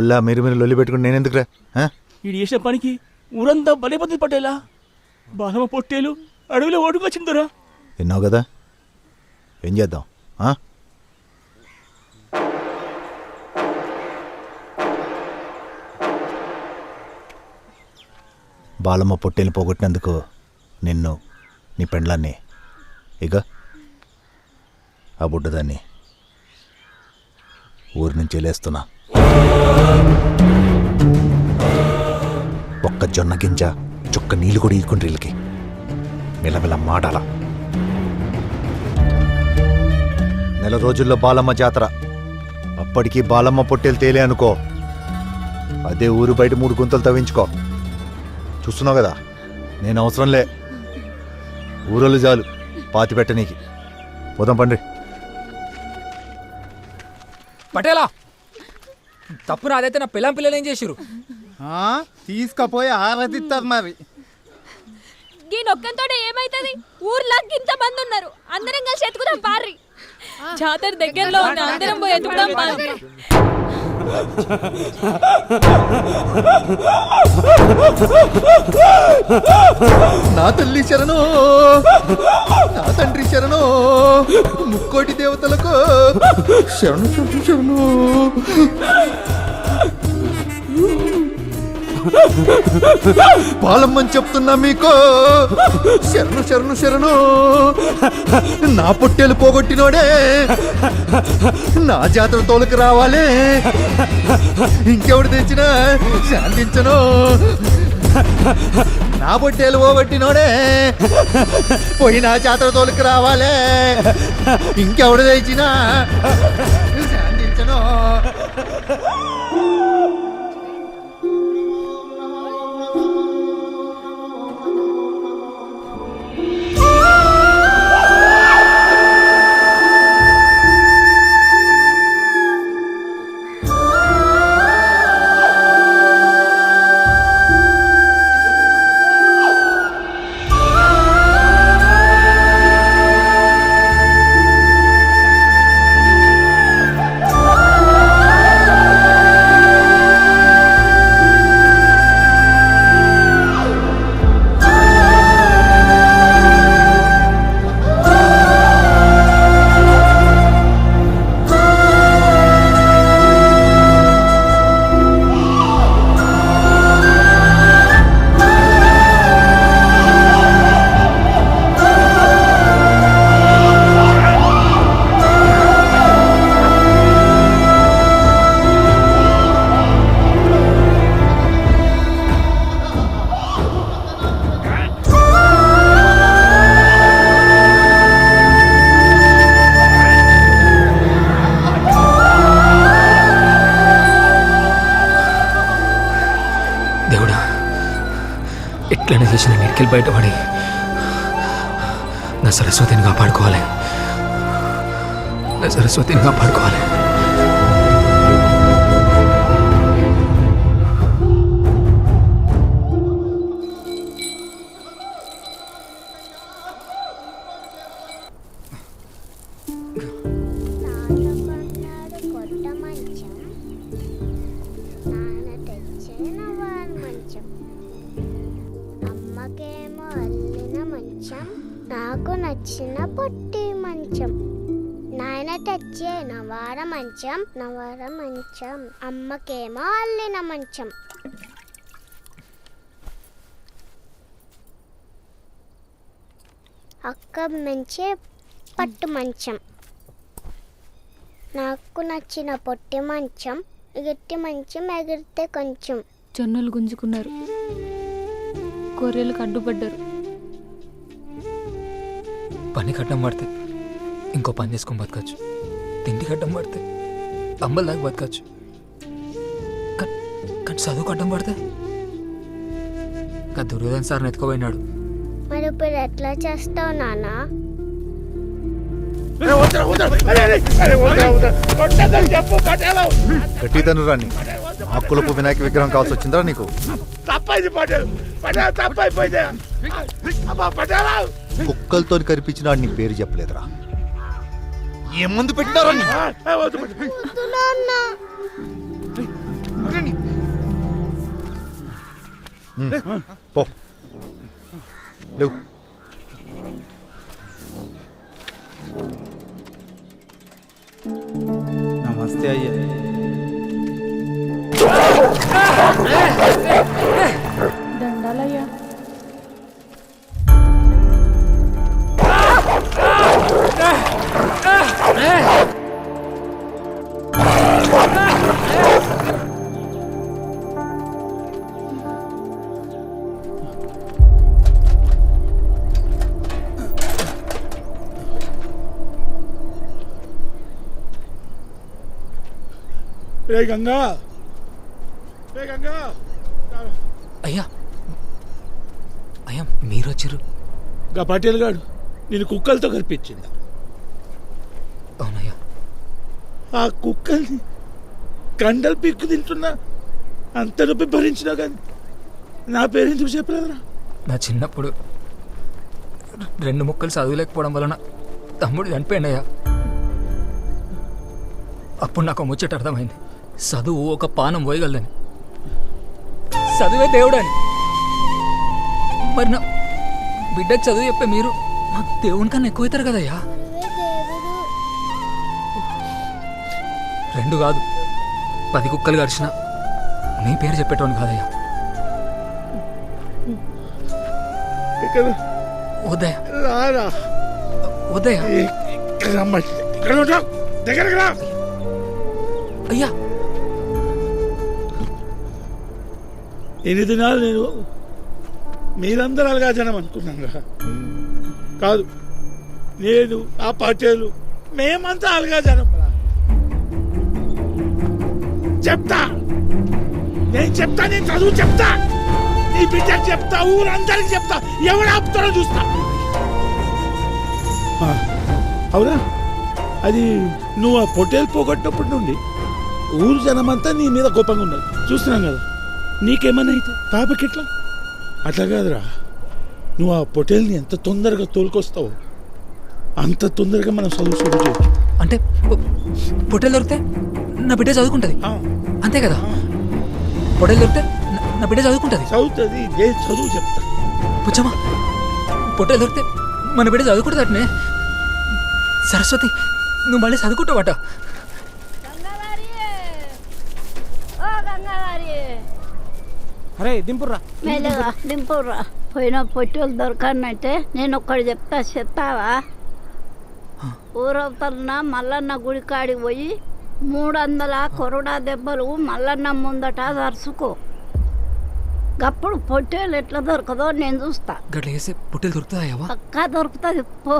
ఊళ్ళో మీరు లొల్లి పెట్టుకుని నేను ఎందుకురా? ఈ చేసిన పనికి ఊరంతా బలిపతి పట్టేలా బాలమ్మ పొట్టేలు అడవిలో ఓటుకొచ్చిందరా. విన్నావు కదా, ఏం చేద్దాం? బాలమ్మ పొట్టేలు పోగొట్టినందుకు నిన్ను, నీ పెండ్లాన్ని, ఇక ఆ బుడ్డదాన్ని ఊరి నుంచి వెళ్ళేస్తున్నా. ఒక్క జొన్న గింజ చుక్క నీళ్ళు కూడా ఈకుండ్రి వీళ్ళకి. మెల్లమెల్ల మాడాల. నెల రోజుల్లో బాలమ్మ జాతర. అప్పటికి బాలమ్మ పొట్టేలు తేలే అనుకో, అదే ఊరు బయట 3 గుంతలు తవ్వించుకో. చూస్తున్నావు కదా, నేను అవసరంలే, ఊరోళ్ళు చాలు పాతి పెట్టనీకి. పోదాం పండ్రి. పటేలా, తప్పు నాదైతే నా పిల్లలు ఏం చేసిరు? తీసుకపోయి ఆరాధిస్తారు మరి. ఈ నొక్కంతోనే ఏమైతుంది? ఊర్లో ఇంత మంది ఉన్నారు, అందరం కలిసి ఎత్తుకుదాం పార్రి. జాతర దగ్గరలో ఉంది, అందరం పోయి ఎత్తుకుదాం పార్రి. నా తల్లి శరణు, నా తండ్రి శరణు, ముక్కోటి దేవతలకు శరణు శరణు శరణు. బాలమ్మని చెప్తున్నా మీకు, శరణు శరణు శరణు. నా పొట్టేలు పోగొట్టినోడే నా జాతర తోలుకు రావాలి. ఇంకెవడు తెచ్చినా శాంతించను. నా పొట్టేలు పోగొట్టినోడే పోయి నా జాతర తోలుకు రావాలి. ఇంకెవడు తెచ్చినా శాంతించను. ఎట్లనే చేసిన మెడికల్ బయటపడి నా సరస్వతిని కాపాడుకోవాలి, నా సరస్వతిని కాపాడుకోవాలి. అమ్మకేమో అల్లిన మంచం, నాకు నచ్చిన పొట్టి మంచం. నాయన తెచ్చే నవార మంచం, నవార మంచం. అమ్మకేమో అల్లిన మంచం. అక్క మంచే పట్టు మంచం, నాకు నచ్చిన పొట్టి మంచం. ఎగిట్టి మంచం ఎగిరితే కొంచెం. జొన్నలు గుంజుకున్నారు, గొర్రెలకు అడ్డుపడ్డారు. పని కట్టం పడితే ఇంకో పని చేసుకొని బతకచ్చు, తిండి కట్టం పడితే అమ్మల దాకా బతకచ్చు. కానీ చదువు కట్టం పడితే దుర్యోధన్ సార్ని ఎత్తుకోపోయినాడు. మరి ఇప్పుడు ఎట్లా చేస్తావు నాన్న? గట్టి తనురాన్ని ఆకులపు వినాయక విగ్రహం కావాల్సి వచ్చిందా నీకు? కుక్కలతో కనిపించిన నీ పేరు చెప్పలేదురా. ఏం ముందు పెట్టినారా? పో లేవు. నమస్తే అయ్యా. దండాలయ్యా. రే గంగా, రే గంగా. అయ్యా అయ్యా మీరు వచ్చారు. గా పటేల్ గాడు నేను కుక్కలతో కల్పించింది. అవునయ్యా. ఆ కుక్కల్ని కండలు పిక్కు తింటున్నా, అంత నొప్పి భరించినా కానీ నా పేరెందుకు చెప్పలేదురా? నా చిన్నప్పుడు 2 ముక్కలు చదువులేకపోవడం వలన తమ్ముడు చనిపోయిందయ్యా. అప్పుడు నాకు ముచ్చట అర్థమైంది, చదువు ఒక పానం పోయగలదని, చదువే దేవుడని. మరి నా బిడ్డకు చదువు చెప్పే మీరు మాకు దేవుని కన్నా ఎక్కువ అవుతారు కదయ్యా. 2 కాదు 10 కుక్కలు గడిచిన నీ పేరు చెప్పేటోని కాదయ్యా. ఇక్కడ వద్దయ్యా రారా, వద్దయ్యా. ఇక్కడ రమ్మంటే ఇక్కడ ఉంటావు, దగ్గరకు రా. అయ్యా ఎన్ని దినాలు నేను మీరందరూ అలాగా జనం అనుకున్నాను రా. కాదు, నేను ఆ పటేలు మేమంతా అలాగా జనం రా. చెప్తా, నేను చెప్తా, నేను చదువు చెప్తా, నీ బిడ్డకి చెప్తా, ఊరందరికి చెప్తా, ఎవరు ఆపుతారో చూస్తా. అవునా, అది నువ్వు ఆ పొట్టేలు పోగొట్టినప్పటి నుండి ఊరు జనమంతా నీ మీద కోపంగా ఉన్నది చూస్తున్నాం కదా. నీకేమన్నా అయితే పాపకి ఎట్లా? అట్లా కాదురా, నువ్వు ఆ పొట్టేల్ని ఎంత తొందరగా తోలుకొస్తావో అంత తొందరగా మనం చదువు షురూ చేయొచ్చు. అంటే పొట్టేలు దొరికితే నా బిడ్డ చదువుకుంటుంది, ఆ, అంతే కదా? పొట్టేలు దొరికితే నా బిడ్డ చదువుకుంటుంది. చదువుతుంది, నేను చదువు చెప్తా. పుచ్చమ్మా, పొట్టేలు దొరికితే మన బిడ్డ చదువుకుంటుంది అట్నే. సరస్వతి, నువ్వు మళ్ళీ చదువుకుంటావట. అరే దింపుర్రా. మెల్లగా దింపుర్రా. పోయిన పొట్టెలు దొరకనంటే నేను ఒక్కడు చెప్తా, చెప్తావా? ఊరవతలన మల్లన్న గుడి కాడికి పోయి 300 కొరడా దెబ్బలు మల్లన్న ముందట దరుచుకో. గప్పుడు పొట్టేలు ఎట్లా దొరకదో నేను చూస్తా. గట్ల చేస్తే పొట్టేలు దొరుకుతుందా? పక్కా దొరుకుతుంది, పో.